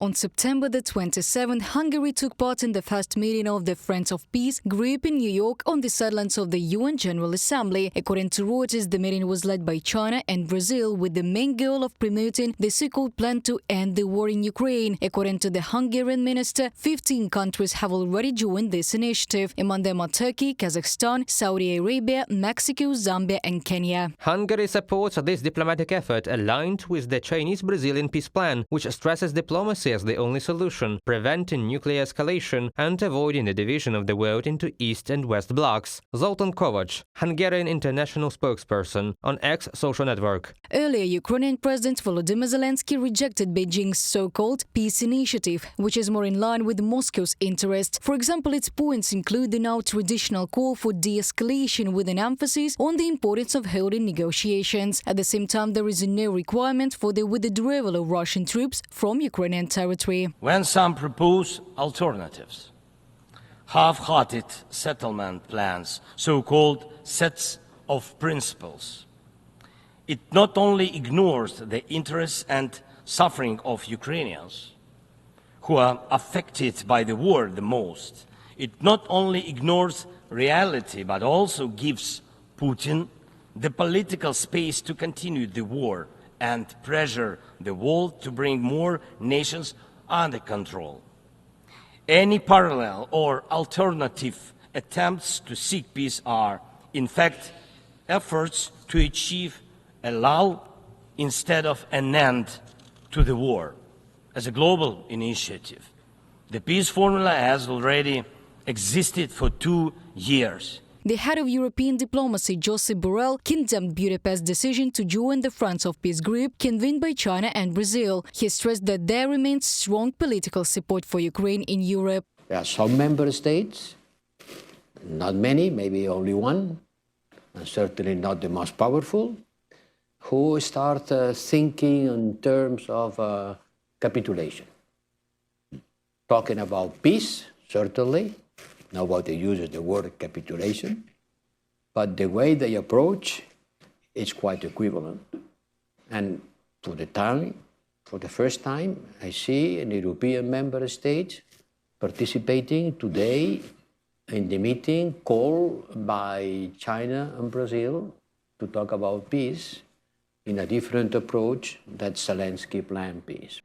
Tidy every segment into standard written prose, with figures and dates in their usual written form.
On September the 27th, Hungary took part in the first meeting of the Friends of Peace group in New York on the sidelines of the UN General Assembly. According to Reuters, the meeting was led by China and Brazil with the main goal of promoting the so-called plan to end the war in Ukraine. According to the Hungarian minister, 15 countries have already joined this initiative. Among them are Turkey, Kazakhstan, Saudi Arabia, Mexico, Zambia and Kenya. Hungary supports this diplomatic effort aligned with the Chinese-Brazilian peace plan, which stresses diplomacy as the only solution, preventing nuclear escalation and avoiding the division of the world into East and West blocs. Zoltan Kovac, Hungarian international spokesperson, on X social network. Earlier, Ukrainian President Volodymyr Zelensky rejected Beijing's so-called peace initiative, which is more in line with Moscow's interest. For example, its points include the now traditional call for de-escalation with an emphasis on the importance of holding negotiations. At the same time, there is no requirement for the withdrawal of Russian troops from Ukrainian territory. When some propose alternatives, half-hearted settlement plans, so-called sets of principles, it not only ignores the interests and suffering of Ukrainians, who are affected by the war the most. It not only ignores reality, but also gives Putin the political space to continue the war and pressure the world to bring more nations under control. Any parallel or alternative attempts to seek peace are, in fact, efforts to achieve a lull instead of an end to the war. As a global initiative, the peace formula has already existed for 2 years. The head of European diplomacy, Josep Borrell, condemned Budapest's decision to join the Friends of Peace group convened by China and Brazil. He stressed that there remains strong political support for Ukraine in Europe. There are some member states, not many, maybe only one, and certainly not the most powerful, who start thinking in terms of capitulation. Talking about peace, certainly. Nobody uses the word capitulation, but the way they approach is quite equivalent. And for the first time, I see an European member state participating today in the meeting called by China and Brazil to talk about peace in a different approach that Zelensky planned peace.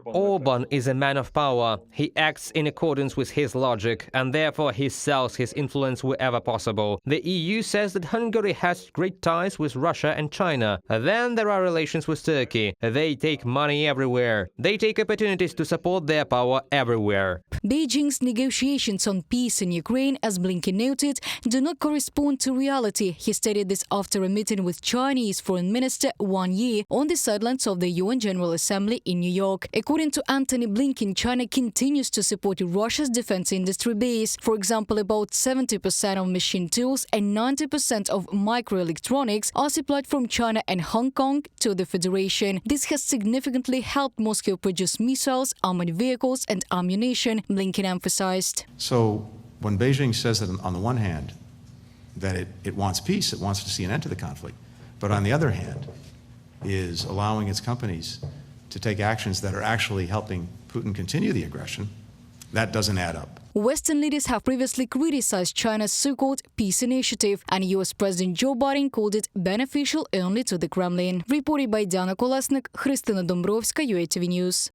Orban is a man of power. He acts in accordance with his logic, and therefore he sells his influence wherever possible. The EU says that Hungary has great ties with Russia and China. Then there are relations with Turkey. They take money everywhere. They take opportunities to support their power everywhere. Beijing's negotiations on peace in Ukraine, as Blinken noted, do not correspond to reality. He stated this after a meeting with Chinese Foreign Minister Wang Yi on the sidelines of the UN General Assembly in New York. According to Antony Blinken, China continues to support Russia's defense industry base. For example, about 70% of machine tools and 90% of microelectronics are supplied from China and Hong Kong to the Federation. This has significantly helped Moscow produce missiles, armored vehicles and ammunition, Blinken emphasized. So when Beijing says that on the one hand that it wants peace, it wants to see an end to the conflict, but on the other hand is allowing its companies to take actions that are actually helping Putin continue the aggression, that doesn't add up. Western leaders have previously criticized China's so-called peace initiative, and US President Joe Biden called it beneficial only to the Kremlin. Reported by Diana Kolesnik, Христина Домбровська, UATV News.